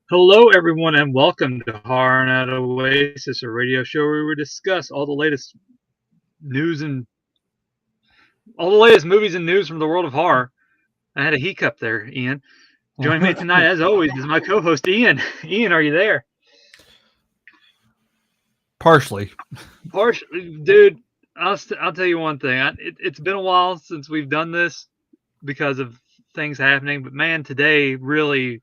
Hello, everyone, and welcome to Horror Night Oasis, a radio show where we discuss all the latest news and all the latest movies and news from the world of horror. I had a hiccup there, Ian. Joining me tonight, as always, is my co-host Ian. Ian, are you there? Partially. Dude. I'll tell you one thing. It's been a while since we've done this because of things happening, but man, today really.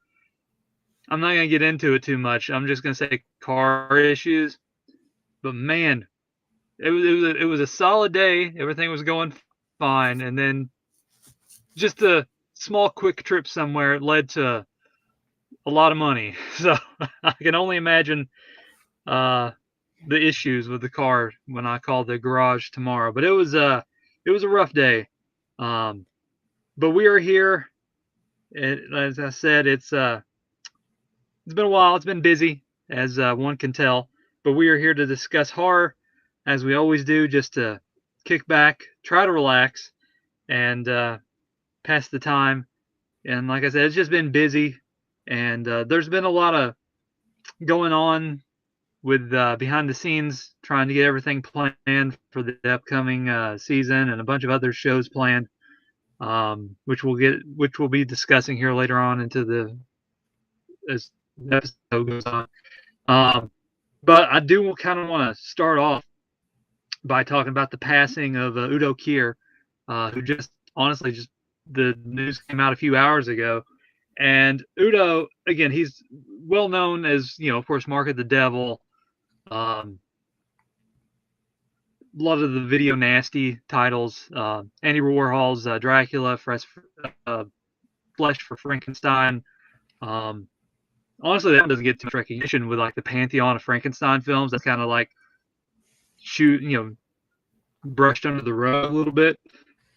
I'm not gonna get into it too much. I'm just gonna say car issues. But man, it was a solid day. Everything was going fine, and then just a small quick trip somewhere led to a lot of money. So I can only imagine uh, the issues with the car when I called the garage tomorrow. But it was a rough day. Um, but we are here. As I said, it's been a while. It's been busy, as one can tell. But we are here to discuss horror, as we always do, just to kick back, try to relax, and pass the time. And like I said, it's just been busy, and there's been a lot of going on with behind the scenes, trying to get everything planned for the upcoming season, and a bunch of other shows planned, which we'll be discussing here later on into the as the episode goes on. Um, but I do kind of want to start off by talking about the passing of Udo Kier, who just honestly just the news came out a few hours ago. And Udo, again, he's well known as, of course, Mark of the Devil, a lot of the video nasty titles, Andy Warhol's Dracula, Flesh for Frankenstein. Um, Honestly, that one doesn't get too much recognition with like the pantheon of Frankenstein films. That's kind of like brushed under the rug a little bit.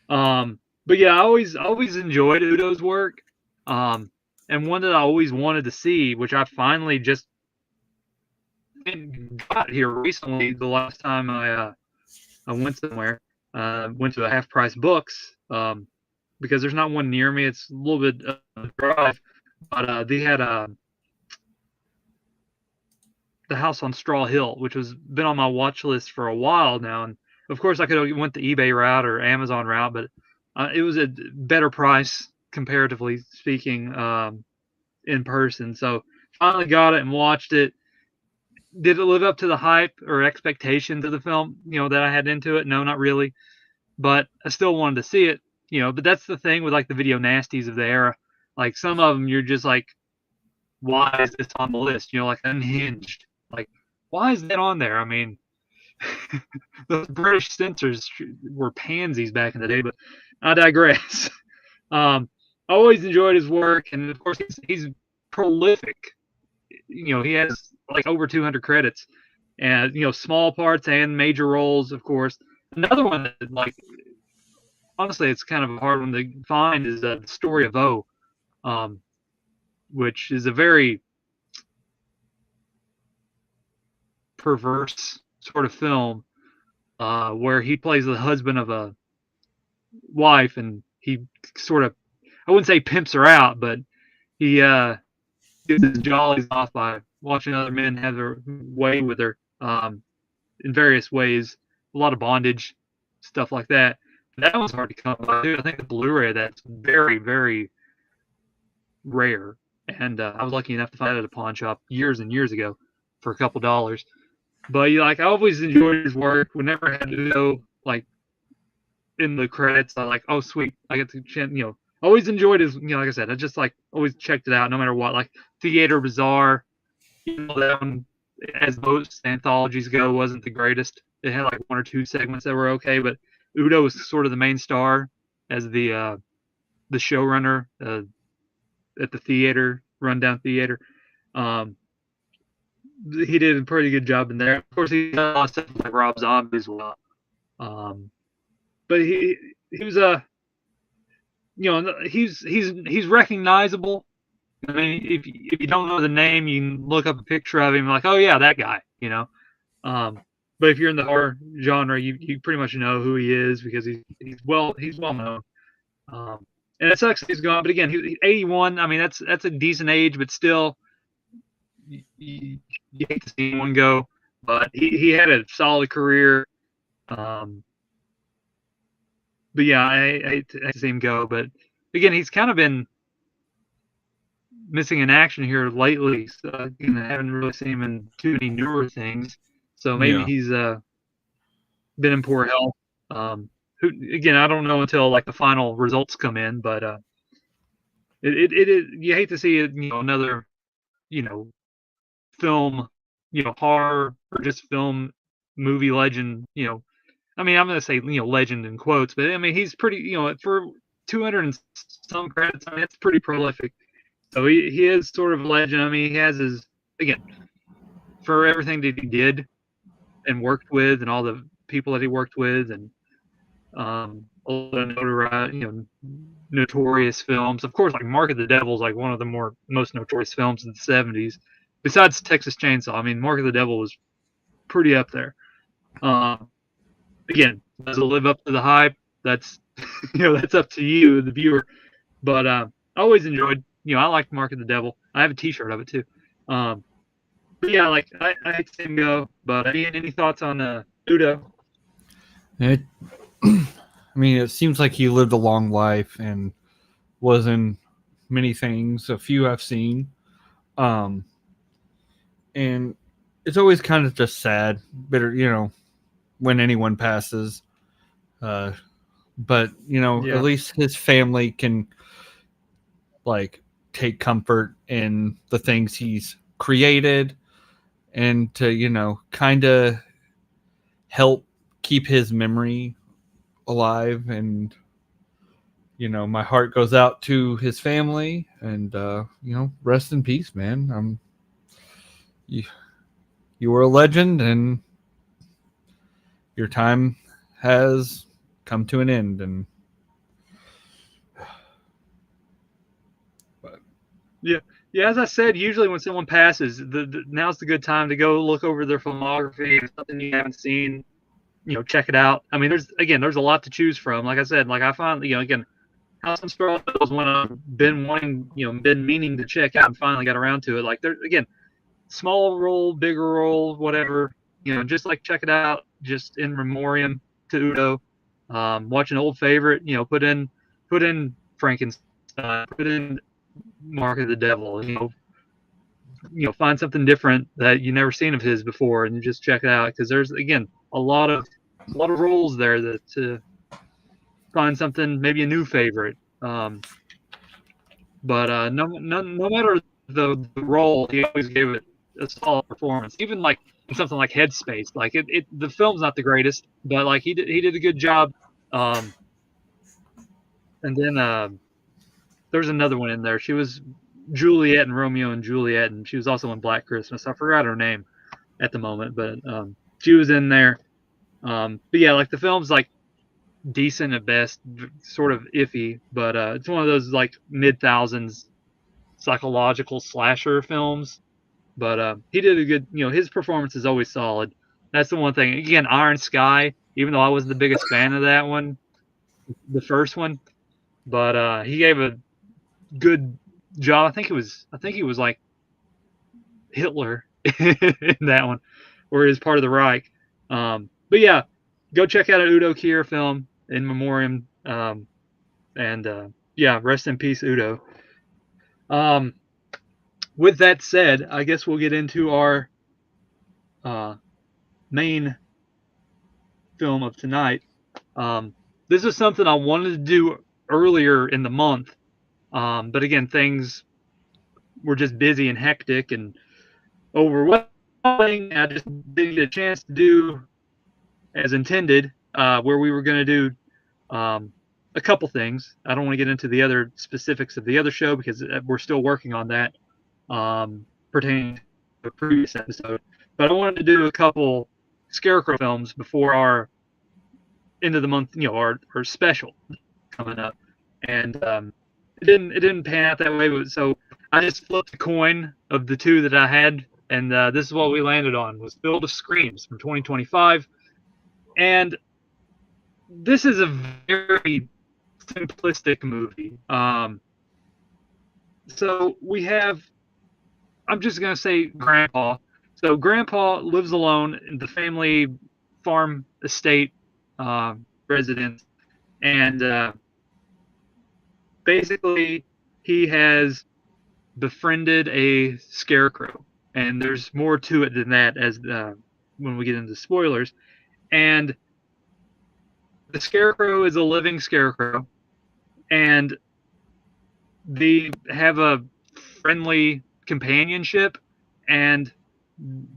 But yeah, I always enjoyed Udo's work. And one that I always wanted to see, which I finally just got here recently. The last time I went somewhere, went to a Half Price Books, because there's not one near me. It's a little bit of a drive, but they had the House on Straw Hill, which was been on my watch list for a while now. And of course, I could have went the eBay route or Amazon route, but it was a better price comparatively speaking, in person. So finally got it and watched it. Did it live up to the hype or expectations of the film, that I had into it? No, not really. But I still wanted to see it, But that's the thing with like the video nasties of the era. Like some of them, you're just like, why is this on the list? Like Unhinged. Like, why is that on there? I mean, the British censors were pansies back in the day, but I digress. I always enjoyed his work, and of course, he's prolific. He has like over 200 credits, and small parts and major roles, of course. Another one that, like, honestly, it's kind of a hard one to find is the Story of O, which is a very perverse sort of film, where he plays the husband of a wife, and he sort of, I wouldn't say pimps her out, but he gets his jollies off by watching other men have their way with her, in various ways. A lot of bondage, stuff like that. That one's hard to come by too. I think the Blu-ray of that's very, very rare, and I was lucky enough to find it at a pawn shop years and years ago for a couple dollars. But I always enjoyed his work. Whenever I had Udo like in the credits, I like, oh sweet, I get to always enjoyed his, like I said, I just like always checked it out no matter what. Like Theater Bizarre, that one, as most anthologies go, wasn't the greatest. It had like one or two segments that were okay, but Udo was sort of the main star as the showrunner at the theater, Rundown Theater. Um, he did a pretty good job in there. Of course, he did a lot of stuff like Rob Zombie as well. But he was he's recognizable. I mean, if you don't know the name, you can look up a picture of him, like, oh yeah, that guy. But if you're in the horror genre, you pretty much know who he is because he's well known. And it sucks he's gone. But again, he's 81. I mean, that's a decent age, but still, you hate to see anyone go, but he had a solid career. But yeah, I hate to see him go. But again, he's kind of been missing in action here lately. So again, I haven't really seen him in too many newer things. So maybe Yeah. he's been in poor health. Who again, I don't know until like the final results come in, but you hate to see it, another, you know, film, horror or just film movie legend, I mean, I'm going to say, legend in quotes, but I mean, he's pretty, for 200 and some credits, I mean, it's pretty prolific. So he is sort of a legend. I mean, he has his, again, for everything that he did and worked with and all the people that he worked with and a lot of notoriety, notorious films. Of course, like Mark of the Devil is like one of the most notorious films in the 70s. Besides Texas Chainsaw, I mean, Mark of the Devil was pretty up there. Again, does it live up to the hype? That's that's up to you, the viewer. But I always enjoyed. I liked Mark of the Devil. I have a T-shirt of it too. But yeah, like I hate to see him go. But any thoughts on Udo? It, I mean, it seems like he lived a long life and was in many things. A few I've seen, um, and it's always kind of just sad, bitter, when anyone passes. Uh, but at Yeah, least his family can like take comfort in the things he's created, and to kind of help keep his memory alive. And my heart goes out to his family, and rest in peace, man. You, you were a legend, and your time has come to an end. And but yeah, yeah. As I said, usually when someone passes, now's the good time to go look over their filmography. If it's something you haven't seen, check it out. I mean, there's a lot to choose from. Like I said, like I find, again, House on Straw is one I've been wanting, been meaning to check out and finally got around to it. Like there again, small role, bigger role, whatever, just like check it out, just in memoriam to Udo. Watch an old favorite, put in Frankenstein, put in Mark of the Devil, find something different that you never seen of his before, and just check it out because there's again a lot of roles there that to find something, maybe a new favorite. But no matter the role, he always gave it a solid performance. Even like in something like Headspace, like the film's not the greatest, but like he did a good job. Um, and then there's another one in there. She was Juliet and Romeo and Juliet, and she was also in Black Christmas. I forgot her name at the moment, but she was in there. But yeah, like the film's like decent at best, sort of iffy, but it's one of those like mid thousands psychological slasher films. But he did a good, his performance is always solid. That's the one thing. Again, Iron Sky, even though I wasn't the biggest fan of that one, the first one, but he gave a good job. I think he was like Hitler in that one, or he was part of the Reich. But yeah, go check out an Udo Kier film in memoriam. And yeah, rest in peace, Udo. Um, with that said, I guess we'll get into our uh, main film of tonight. This is something I wanted to do earlier in the month, but again, things were just busy and hectic and overwhelming. I just didn't get a chance to do as intended, where we were going to do a couple things. I don't want to get into the other specifics of the other show because we're still working on that, pertaining to a previous episode. But I wanted to do a couple Scarecrow films before our end of the month, our special coming up, and it didn't pan out that way. But so I just flipped a coin of the two that I had, and this is what we landed on: was Field of Screams from 2025, and this is a very simplistic movie. So we have I'm just gonna say Grandpa. So Grandpa lives alone in the family farm estate uh, residence, and basically he has befriended a scarecrow, and there's more to it than that as when we get into spoilers. And the scarecrow is a living scarecrow, and they have a friendly companionship. And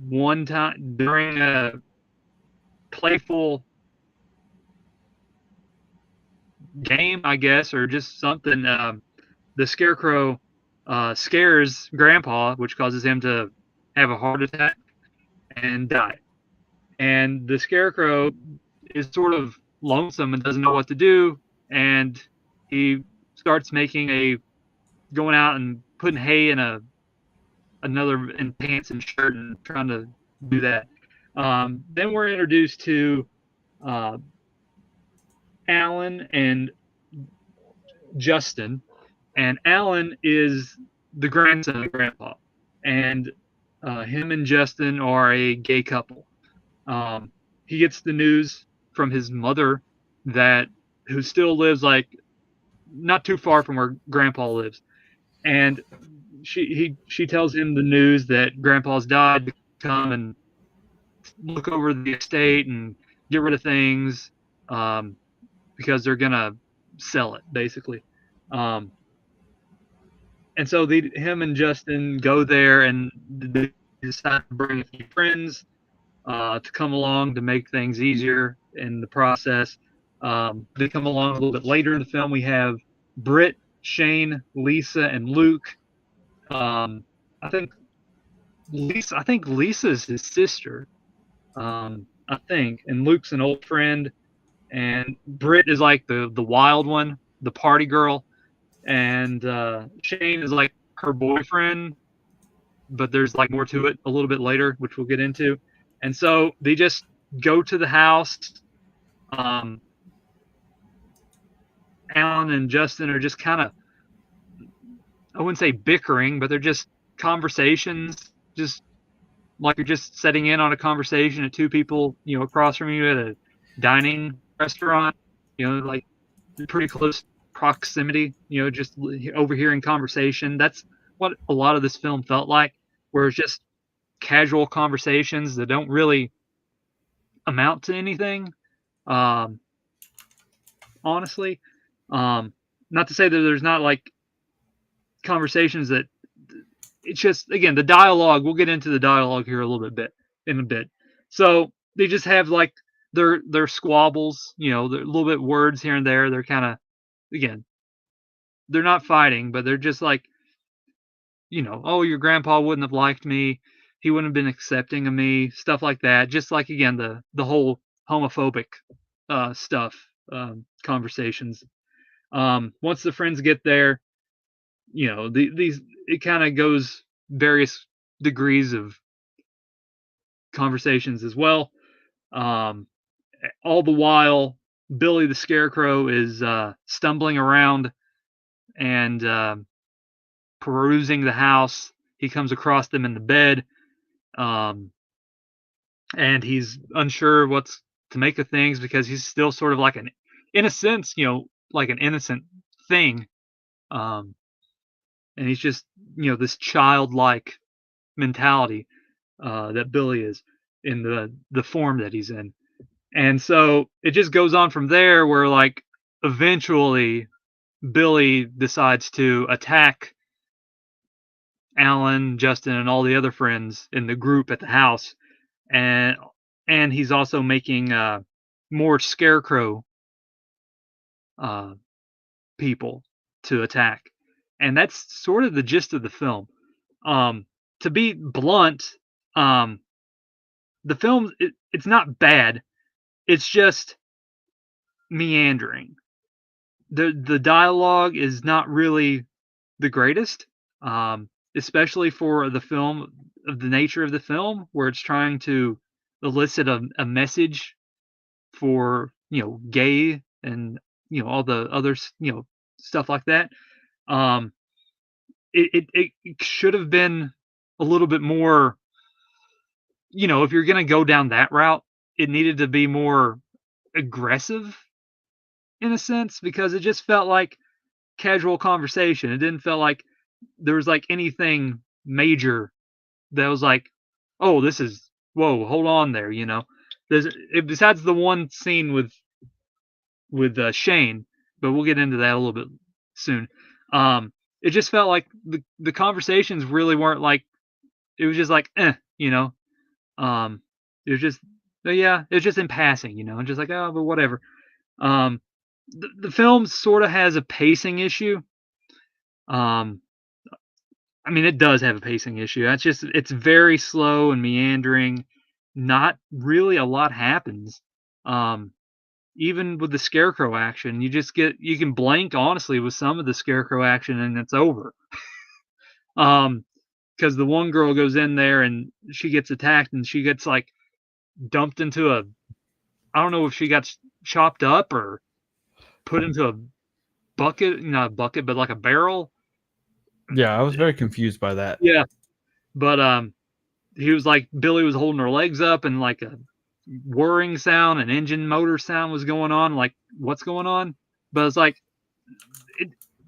one time during a playful game, I guess, or just something, the scarecrow scares Grandpa, which causes him to have a heart attack and die. And the scarecrow is sort of lonesome and doesn't know what to do, and he starts making a going out and putting hay in another in pants and shirt and trying to do that. Then we're introduced to uh, Alan and Justin, and Alan is the grandson of Grandpa, and him and Justin are a gay couple. Um, he gets the news from his mother that who still lives like not too far from where Grandpa lives, and she tells him the news that Grandpa's died to come and look over the estate and get rid of things um, because they're gonna sell it basically. Um, and so him and Justin go there and they decide to bring a few friends to come along to make things easier in the process. They come along a little bit later in the film. We have Britt, Shane, Lisa, and Luke. I think Lisa's his sister. I think, and Luke's an old friend, and Britt is like the wild one, the party girl, and Shane is like her boyfriend, but there's like more to it a little bit later, which we'll get into. And so they just go to the house. Um, Alan and Justin are just kind of, I wouldn't say bickering, but they're just conversations, just like you're just setting in on a conversation at two people, across from you at a dining restaurant, like pretty close proximity, just overhearing conversation. That's what a lot of this film felt like, where it's just casual conversations that don't really amount to anything. Um, honestly, not to say that there's not like conversations that it's just again the dialogue. We'll get into the dialogue here a little bit in a bit. So they just have like their squabbles, they're a little bit words here and there. They're kind of again, they're not fighting, but they're just like, oh, your grandpa wouldn't have liked me. He wouldn't have been accepting of me, stuff like that. Just like again the whole homophobic stuff, conversations. Once the friends get there, these it kind of goes various degrees of conversations as well. Um, all the while, Billy the Scarecrow is stumbling around and perusing the house. He comes across them in the bed, um, and he's unsure what's to make of things because he's still sort of like in a sense, like an innocent thing. Um, and he's just, this childlike mentality that Billy is in the form that he's in. And so it just goes on from there where like eventually Billy decides to attack Alan, Justin, and all the other friends in the group at the house, and he's also making more scarecrow uh, people to attack, and that's sort of the gist of the film. Um, to be blunt, um, the film it's not bad. It's just meandering. The dialogue is not really the greatest, especially for the film of the nature of the film, where it's trying to elicit a message for gay and all the other stuff like that. Um, it should have been a little bit more, if you're gonna go down that route, it needed to be more aggressive in a sense because it just felt like casual conversation. It didn't feel like there was like anything major that was like, oh, this is whoa, hold on there, besides the one scene with Shane, but we'll get into that a little bit soon. It just felt like the conversations really weren't like it was just like you know. Um, it was just yeah, it was just in passing, and just like oh, but whatever. Um, the film sort of has a pacing issue. Um, I mean, it does have a pacing issue. That's just it's very slow and meandering. Not really a lot happens. Um, Even with the scarecrow action, you can blank honestly with some of the scarecrow action and it's over. Because the one girl goes in there and she gets attacked and she gets like dumped into I don't know if she got chopped up or put into a bucket, not a bucket, but like a barrel. Yeah, I was very confused by that. Yeah, but he was like Billy was holding her legs up and like a whirring sound, an engine motor sound was going on. Like what's going on? But it's like,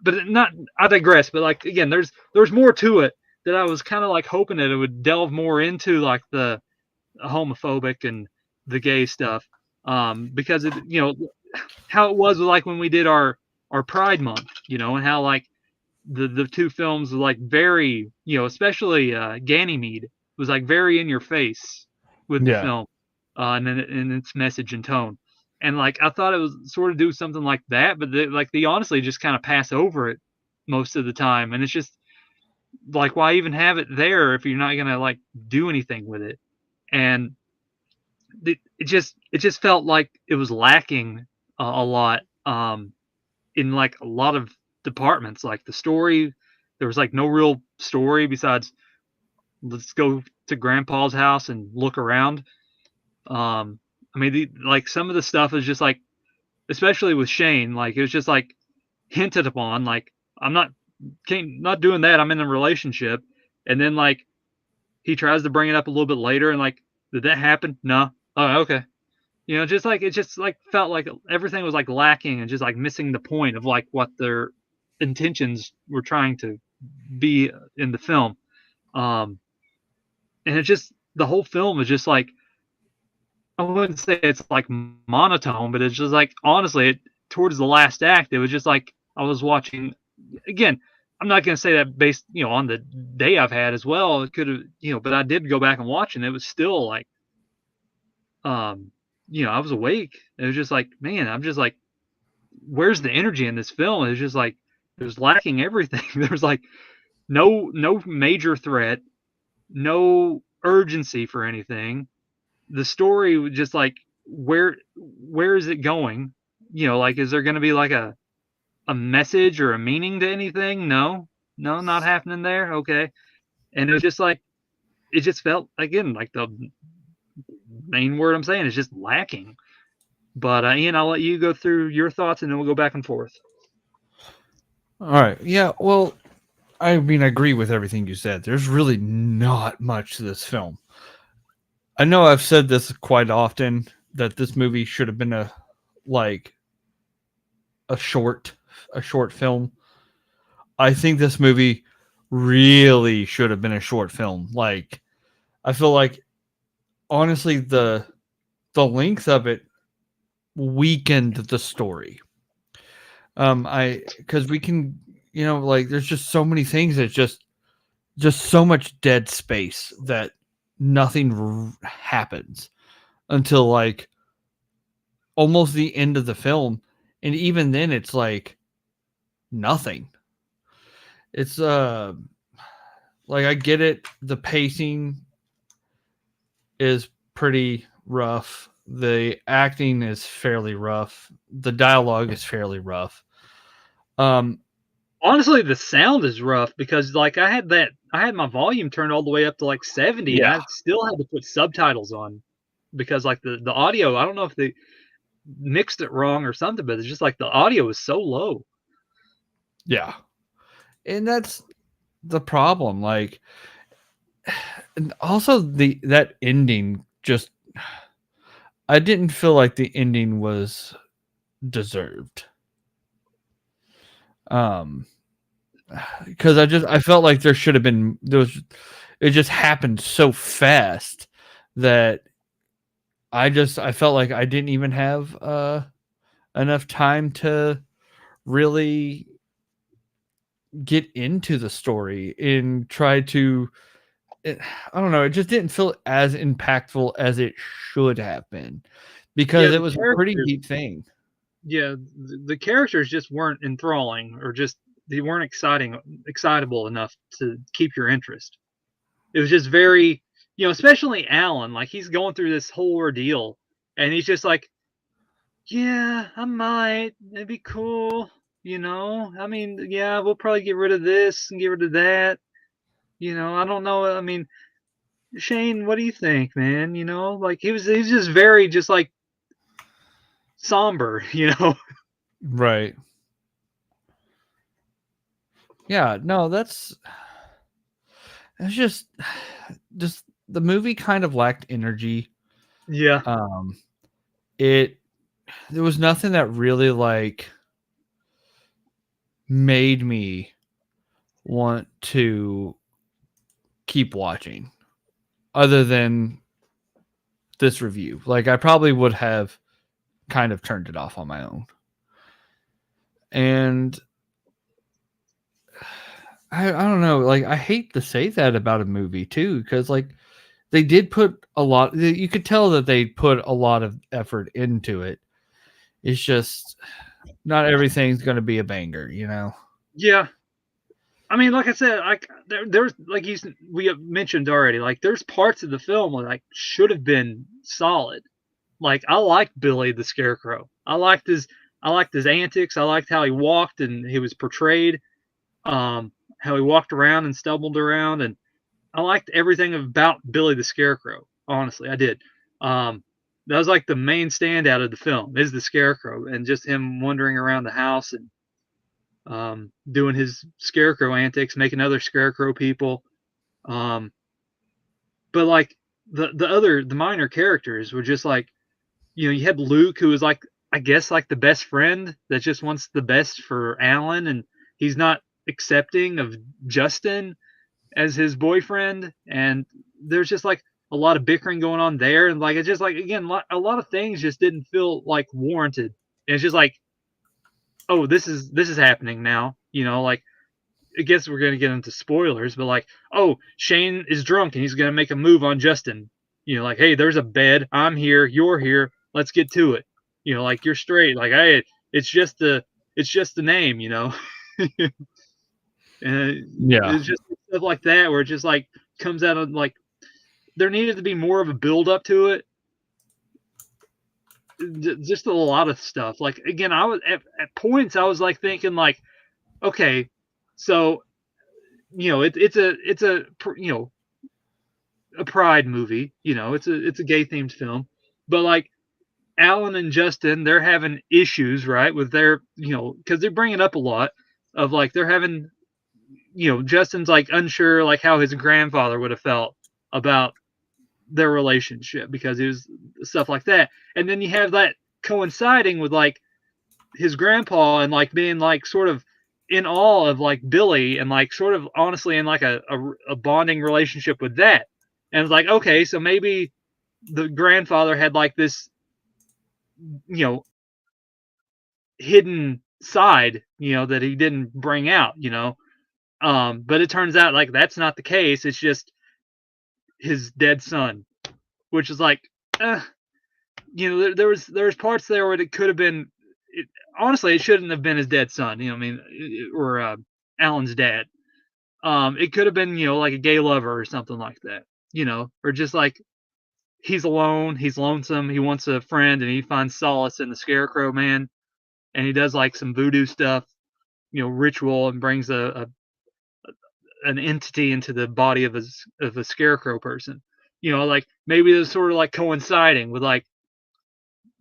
not. I digress. But like again, there's more to it that I was kind of like hoping that it would delve more into like the homophobic and the gay stuff, because it how it was like when we did our Pride Month, and how like the two films were like very especially Ganymede was like very in your face with the Yeah. film, and in its message and tone, and like I thought it was sort of do something like that, but they honestly just kind of pass over it most of the time, and it's just like why even have it there if you're not gonna like do anything with it, and it just felt like it was lacking a lot in like a lot of departments. Like the story, there was like no real story besides let's go to Grandpa's house and look around. I mean, like some of the stuff is just like, especially with Shane, like it was just like hinted upon. Like I'm not doing that. I'm in a relationship, and then like he tries to bring it up a little bit later, and like, did that happen? No. Oh, okay. Just like it just like felt like everything was like lacking and just like missing the point of like what their intentions were trying to be in the film. Um, and it just the whole film is just like I wouldn't say it's like monotone, but it's just like honestly, towards the last act, it was just like I was watching again. I'm not going to say that based, on the day I've had as well. It could have, but I did go back and watch, and it was still like, um, I was awake. It was just like, man, I'm just like, where's the energy in this film? It's just like it was lacking everything. There's like no major threat, no urgency for anything. The story was just like where is it going? Like is there going to be like a message or a meaning to anything? No, not happening there. Okay, and it was just like it just felt again like the main word I'm saying is just lacking. But Ian, I'll let you go through your thoughts and then we'll go back and forth. All right. Yeah. Well, I mean, I agree with everything you said. There's really not much to this film. I know I've said this quite often that this movie should have been a short film. I think this movie really should have been a short film. Like, I feel like honestly the length of it weakened the story. Because we can, like there's just so many things that just so much dead space that nothing happens until like almost the end of the film, and even then it's like nothing. It's like I get it, the pacing is pretty rough, the acting is fairly rough, the dialogue is fairly rough. Honestly, the sound is rough because like I had my volume turned all the way up to like 70 and I still had to put subtitles on because like the audio, I don't know if they mixed it wrong or something, but it's just like the audio is so low. Yeah. And that's the problem. Like And also that ending just, I didn't feel like the ending was deserved. Because I felt like there should have been, it just happened so fast that I felt like I didn't even have enough time to really get into the story and try to, I don't know, it just didn't feel as impactful as it should have been, because Yeah, it the was a pretty characters. deep thing. Yeah, the characters just weren't enthralling, or just they weren't excitable enough to keep your interest. It was just very, especially Alan. Like he's going through this whole ordeal, and he's just like, yeah, I might. It'd be cool. I mean, yeah, we'll probably get rid of this and get rid of that. I don't know. I mean, Shane, what do you think, man? Like he's just very just like somber. Right. Yeah, no, it's just the movie kind of lacked energy. Yeah. Um it There was nothing that really like made me want to keep watching other than this review. Like I probably would have kind of turned it off on my own. And I don't know, like I hate to say that about a movie too, because like they did put a lot, you could tell that they put a lot of effort into it. It's just not everything's going to be a banger. Yeah. I mean, like I said, like there's like we have mentioned already, like there's parts of the film that like should have been solid. Like I liked Billy the Scarecrow. I liked his antics. I liked how he walked and he was portrayed. How he walked around and stumbled around, and I liked everything about Billy the Scarecrow. Honestly, I did. That was like the main standout of the film is the Scarecrow and just him wandering around the house and doing his scarecrow antics, making other scarecrow people. Um, but like the minor characters were just like, you had Luke, who was like, I guess like the best friend that just wants the best for Alan, and he's not accepting of Justin as his boyfriend, and there's just like a lot of bickering going on there, and like it's just like, again, a lot of things just didn't feel like warranted. And it's just like, oh, this is happening now, like I guess we're gonna get into spoilers, but like, oh, Shane is drunk and he's gonna make a move on Justin. Like, hey, there's a bed. I'm here. You're here. Let's get to it. Like you're straight. Like, hey, it's just the name. And Yeah. it's just stuff like that where it just like comes out of like there needed to be more of a build up to it. Just a lot of stuff. Like again, I was at points I was like thinking like, okay, so it's a a pride movie. It's a gay themed film, but like Alan and Justin, they're having issues, right, with their, because they're bringing up a lot of like they're having, Justin's like unsure like how his grandfather would have felt about their relationship because it was stuff like that, and then you have that coinciding with like his grandpa and like being like sort of in awe of like Billy and like sort of honestly in like a bonding relationship with that. And it's like, okay, so maybe the grandfather had like this, you know, hidden side, that he didn't bring out, but it turns out like that's not the case. It's just his dead son, which is like, uh, there was parts there where it could have been. Honestly, it shouldn't have been his dead son. I mean, or Alan's dad. It could have been, like a gay lover or something like that. Or just like he's alone, he's lonesome, he wants a friend, and he finds solace in the Scarecrow Man, and he does like some voodoo stuff, ritual, and brings an entity into the body of a Scarecrow person. Like maybe it's sort of like coinciding with like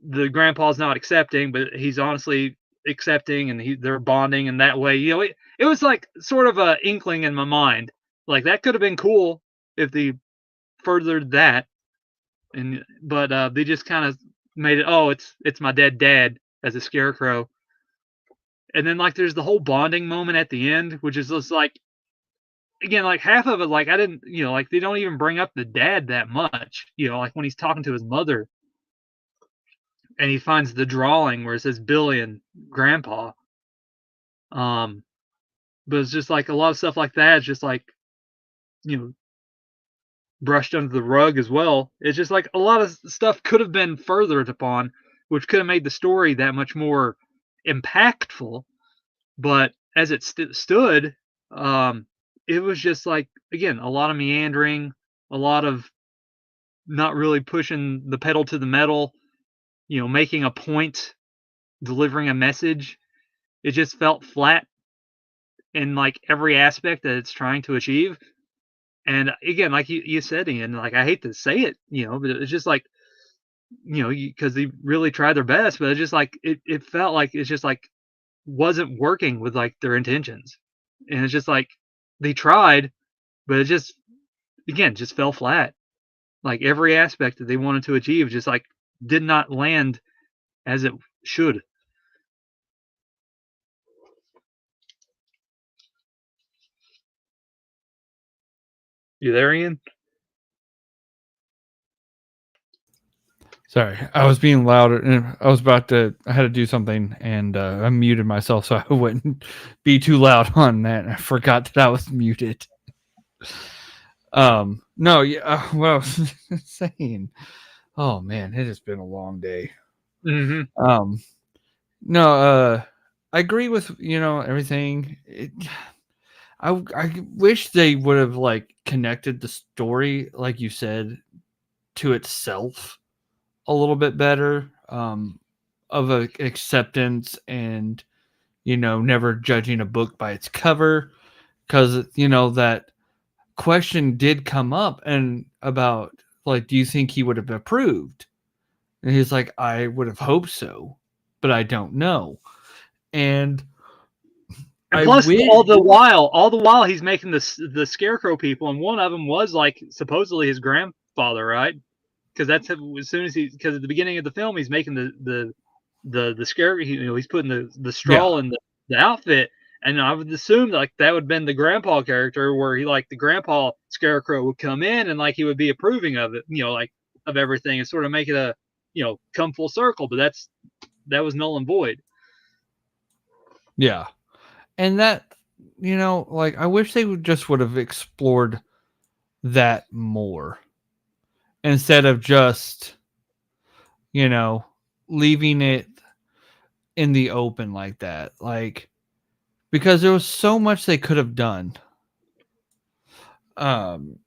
the grandpa's not accepting, but he's honestly accepting, and they're bonding in that way. It was like sort of a inkling in my mind, like that could have been cool if they furthered that, but they just kind of made it. Oh, it's my dead dad as a scarecrow, and then like there's the whole bonding moment at the end, which is just like again like half of it like I didn't like they don't even bring up the dad that much, like when he's talking to his mother and he finds the drawing where it says Billy and Grandpa. Um, but it's just like a lot of stuff like that. It's just like you know brushed under the rug as well. It's just like a lot of stuff could have been furthered upon, which could have made the story that much more impactful. But as it stood, um, it was just like again a lot of meandering, a lot of not really pushing the pedal to the metal. Making a point, delivering a message. It just felt flat in like every aspect that it's trying to achieve. And again, like you said, Ian, like I hate to say it, but it's just like, because they really tried their best, but it's just like it felt like it's just like wasn't working with like their intentions. And it's just like they tried, but it just again just fell flat. Like every aspect that they wanted to achieve just like did not land as it should. You there, Ian? Sorry, I was being loud. And I had to do something, and I muted myself so I wouldn't be too loud on that. I forgot that I was muted. No, yeah, what I was saying. Oh man, it has been a long day. Mm-hmm. No, I agree with everything. I wish they would have like connected the story, like you said, to itself a little bit better. Of a acceptance and never judging a book by its cover, because that question did come up and about like, do you think he would have approved? And he's like, I would have hoped so, but I don't know. And And I plus, wish, all the while, he's making the scarecrow people, and one of them was like supposedly his grandfather, right? Because that's as soon as because at the beginning of the film, he's making the scare, he's putting the yeah, straw in the outfit, and I would assume like that would have been the grandpa character, where he like the grandpa scarecrow would come in and like he would be approving of it, like of everything, and sort of make it a come full circle. But that was null and void. yeah. And that, like, I wish they would have explored that more instead of just, leaving it in the open like that. Like, because there was so much they could have done um,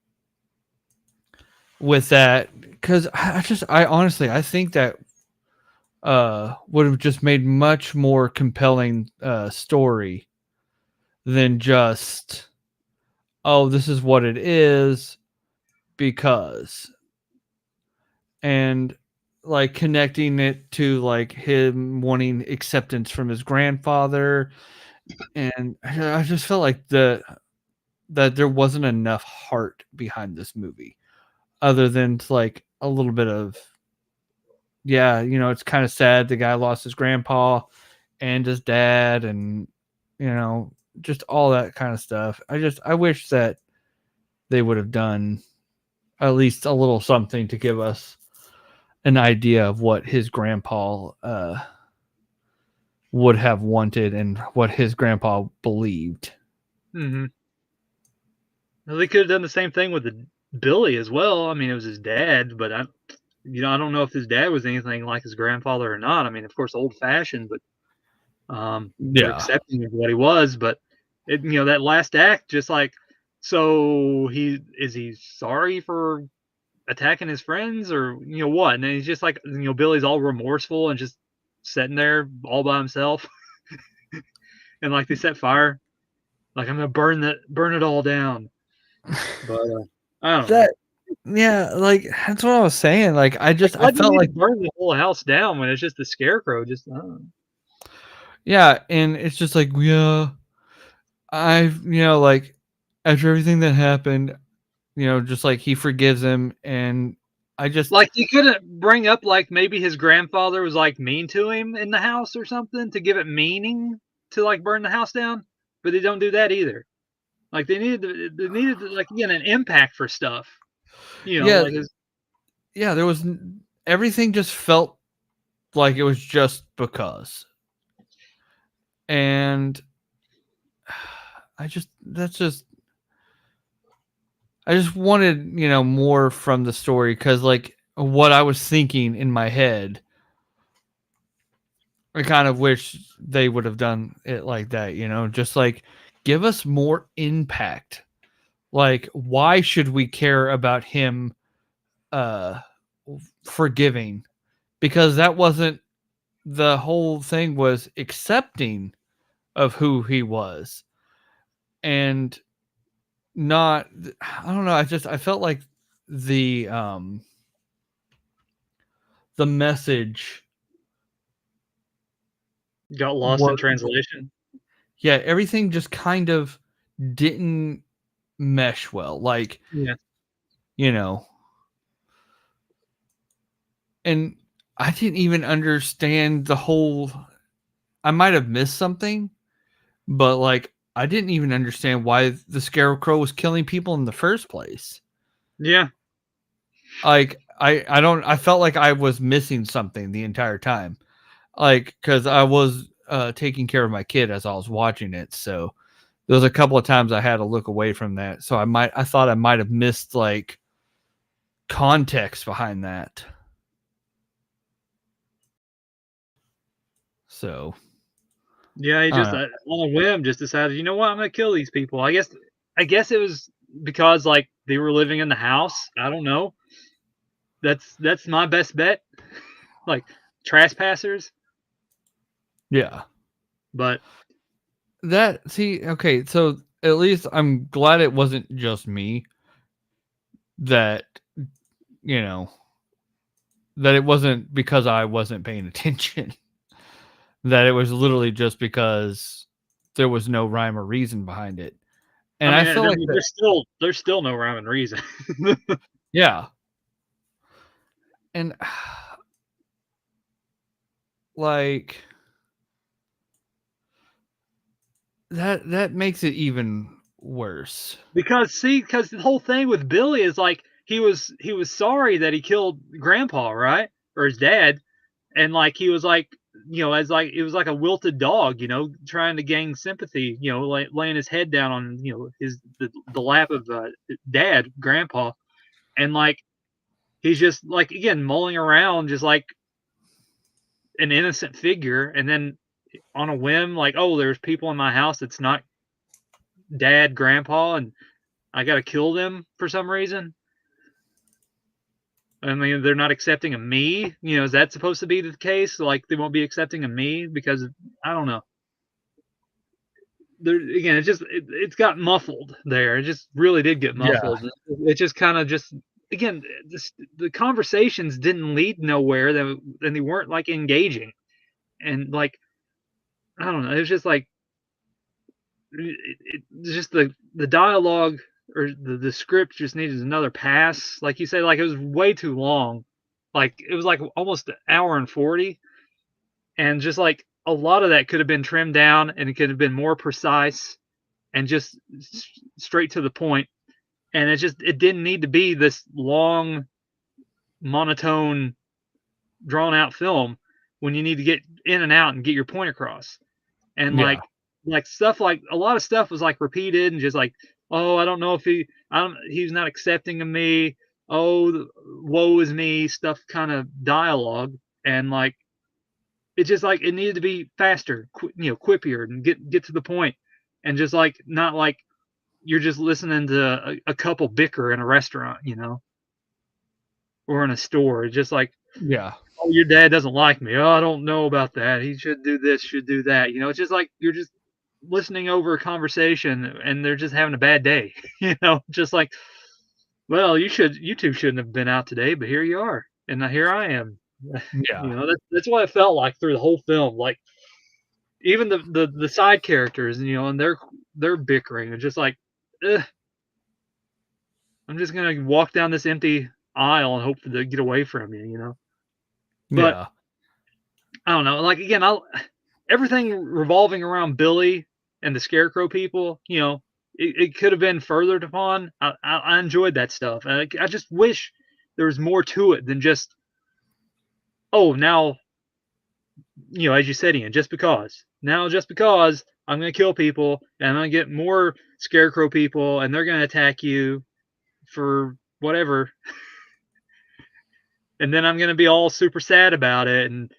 with that. Because I honestly, I think that would have just made much more compelling story than just, oh, this is what it is because. And like connecting it to like him wanting acceptance from his grandfather, and I just felt like that there wasn't enough heart behind this movie other than like a little bit of, yeah, it's kind of sad the guy lost his grandpa and his dad, and just all that kind of stuff. I wish that they would have done at least a little something to give us an idea of what his grandpa would have wanted and what his grandpa believed. Mm-hmm. Well, they could have done the same thing with Billy as well. I mean, it was his dad, but I don't know if his dad was anything like his grandfather or not. I mean, of course, old fashioned, but or Yeah. accepting of what he was. But that last act, just like, so he sorry for attacking his friends, or what? And then he's just like, Billy's all remorseful and just sitting there all by himself, and like they set fire, like I'm gonna burn it all down. But I don't know. That yeah, like that's what I was saying. Like Like, I why do you felt need like to burn the whole house down when it's just the scarecrow? Just yeah, and it's just like, yeah, I've like after everything that happened, just like he forgives him, and I just Like, you couldn't bring up, like, maybe his grandfather was, like, mean to him in the house or something to give it meaning to, like, burn the house down? But they don't do that either. Like, they needed to, like, again, an impact for stuff. yeah, Like his yeah, there was everything just felt like it was just because. And I just that's just I just wanted, more from the story, cuz like what I was thinking in my head, I kind of wish they would have done it like that, just like give us more impact. Like, why should we care about him uh forgiving? Because that wasn't the whole thing, was accepting of who he was, and not, I don't know, I felt like the the message got lost in was, translation. yeah, everything just kind of didn't mesh well, like, Yeah. you know and I didn't even understand the whole, I might have missed something, but like I didn't even understand why the scarecrow was killing people in the first place. Yeah. Like, I felt like I was missing something the entire time, like, because I was taking care of my kid as I was watching it, so there was a couple of times I had to look away from that, so I thought I might have missed like context behind that. So Yeah, he I don't just, know. on a whim, just decided, "You know what? I'm gonna kill these people." I guess it was because, like, they were living in the house. I don't know. That's my best bet. Like, trespassers, Yeah, but that, see, okay, so at least I'm glad it wasn't just me that, you know that it wasn't because I wasn't paying attention. That it was literally just because there was no rhyme or reason behind it. I And mean, I feel like that, there's still no rhyme and reason. yeah. And like that makes it even worse. Because the whole thing with Billy is, like, he was sorry that he killed grandpa, right? Or his dad, and, like, he was like, as, like, it was like a wilted dog, trying to gain sympathy, like, laying his head down on, the lap of, dad, grandpa, and, like, he's just, like, again, mulling around just like an innocent figure, and then on a whim, like, "Oh, there's people in my house that's not dad, grandpa, and I gotta kill them for some reason." I mean, they're not accepting of me. Is that supposed to be the case? Like, they won't be accepting of me because I don't know. There again, it's got muffled there. It just really did get Yeah. muffled. It just kind of just again, the conversations didn't lead nowhere. And they weren't, like, engaging, and, like, I don't know. It was just like just the dialogue, or the script just needed another pass. Like you said, like, it was way too long. Like, it was like almost an hour and 40, and just like a lot of that could have been trimmed down, and it could have been more precise and just straight to the point. And it didn't need to be this long, monotone, drawn out film when you need to get in and out and get your point across. And, Yeah. like stuff, like a lot of stuff was, like, repeated, and just like, "Oh, I don't know if he's not accepting of me. Oh, woe is me," stuff, kind of dialogue. And, like, it just, like, it needed to be faster, quippier, and get to the point, and just, like, not like you're just listening to a couple bicker in a restaurant, or in a store. It's just like, Yeah. "Oh, your dad doesn't like me. Oh, I don't know about that. He should do this, should do that." It's just like you're just listening over a conversation, and they're just having a bad day. Just like, "Well, you two shouldn't have been out today, but here you are, and now here I am." Yeah. That's what it felt like through the whole film. Like, even the side characters, and they're bickering, and just like, ugh. I'm just gonna walk down this empty aisle and hope to get away from you, you know. But Yeah. I don't know. Like again, everything revolving around Billy and the Scarecrow people. You know, it could have been furthered upon. I enjoyed that stuff. I just wish there was more to it than just now, you know, as you said, Ian, just because. Now, just because I'm going to kill people and I'm going to get more Scarecrow people and they're going to attack you for whatever. And then I'm going to be all super sad about it and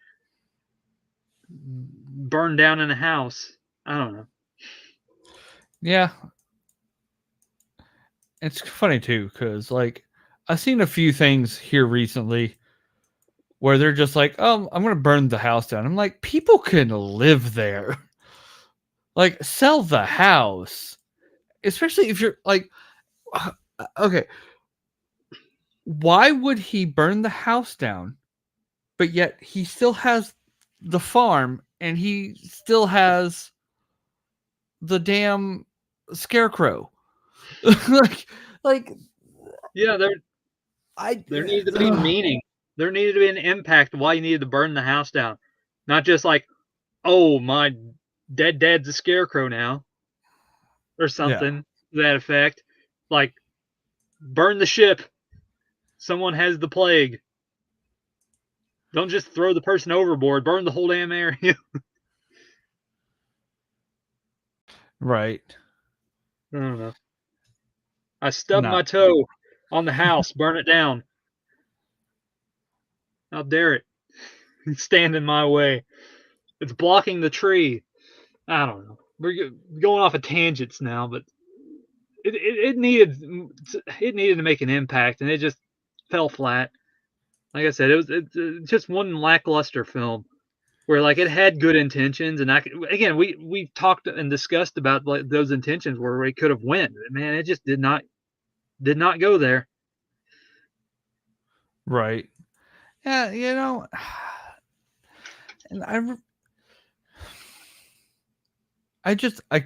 burn down in a house. I don't know. Yeah. It's funny too, because like I've seen a few things here recently where they're just like, "Oh, I'm gonna burn the house down." I'm like, people can live there. Like, sell the house, especially if you're like, okay, why would he burn the house down, but yet he still has the farm and he still has the damn scarecrow? like, like Yeah, I, there needed to be meaning. There needed to be an impact why you needed to burn the house down. Not just like, oh, my dead dad's a scarecrow now or yeah, something to that effect. Like, burn the ship. Someone has the plague. Don't just throw the person overboard. Burn the whole damn area. right. I don't know. I stubbed No, my toe on the house. Burn it down. How dare it? Stand in my way. It's blocking the tree. I don't know. We're going off of tangents now, but it needed to make an impact, and it just fell flat. Like I said, it's just one lackluster film where like it had good intentions, and again we talked and discussed about like those intentions where it could have went. Man, it just did not go there. right. Yeah, and I just I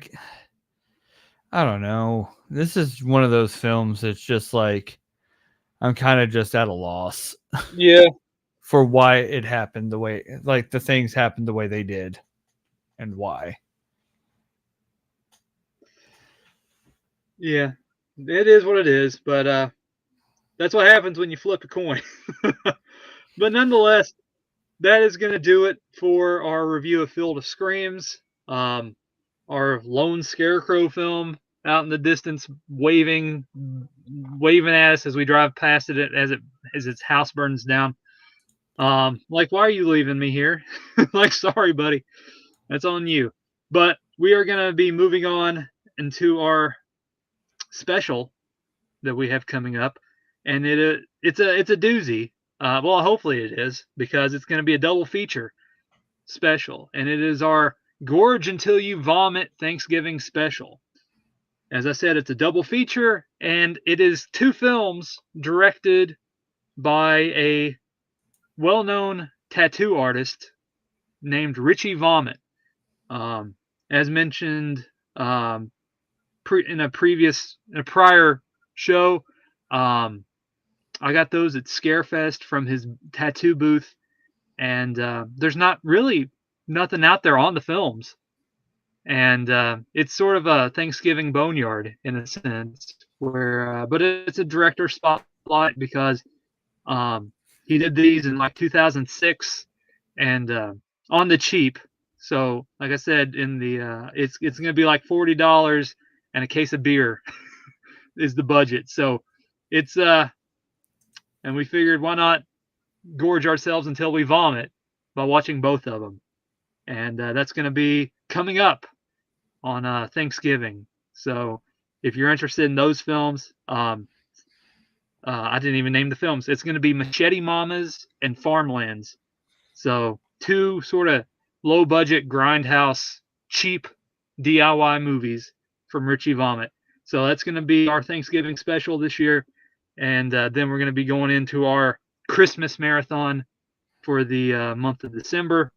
don't know. This is one of those films that's just like I'm kind of just at a loss Yeah, for why it happened the way, like the things happened the way they did and why. yeah, it is what it is. But that's what happens when you flip a coin. But nonetheless, that is going to do it for our review of Field of Screams. Our lone scarecrow film out in the distance, waving at us as we drive past it as its house burns down. Like, why are you leaving me here? Like, sorry, buddy, that's on you. But we are gonna be moving on into our special that we have coming up, and it's a doozy. Well, hopefully it is because it's going to be a double feature special, and it is our Gorge Until You Vomit Thanksgiving special. As I said, it's a double feature, and it is two films directed by a well-known tattoo artist named Richie Vomit. Um, as mentioned in a prior show, I got those at Scarefest from his tattoo booth, and there's not really nothing out there on the films. And it's sort of a Thanksgiving boneyard in a sense, but it's a director spotlight because he did these in like 2006 and on the cheap. So, like I said, it's going to be like $40 and a case of beer is the budget. So it's and we figured why not gorge ourselves until we vomit by watching both of them, and that's going to be coming up on Thanksgiving. So if you're interested in those films, I didn't even name the films. It's going to be Machete Mamas and Farmlands. So two sort of low budget grindhouse cheap DIY movies from Richie Vomit. So that's going to be our Thanksgiving special this year, and then we're going to be going into our Christmas marathon for the month of December.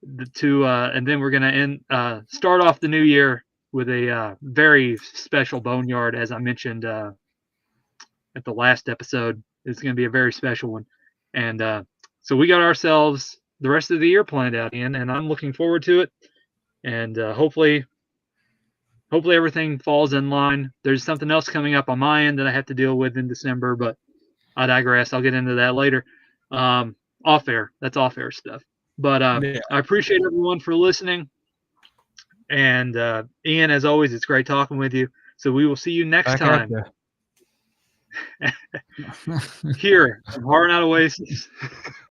And then we're going to start off the new year with a very special boneyard, as I mentioned at the last episode. It's going to be a very special one. And so we got ourselves the rest of the year planned out, Ian, and I'm looking forward to it. And hopefully everything falls in line. There's something else coming up on my end that I have to deal with in December, but I digress. I'll get into that later. Off air. That's off air stuff. But Yeah. I appreciate everyone for listening. And Ian, as always, it's great talking with you. So we will see you next time here on Horror Night Oasis.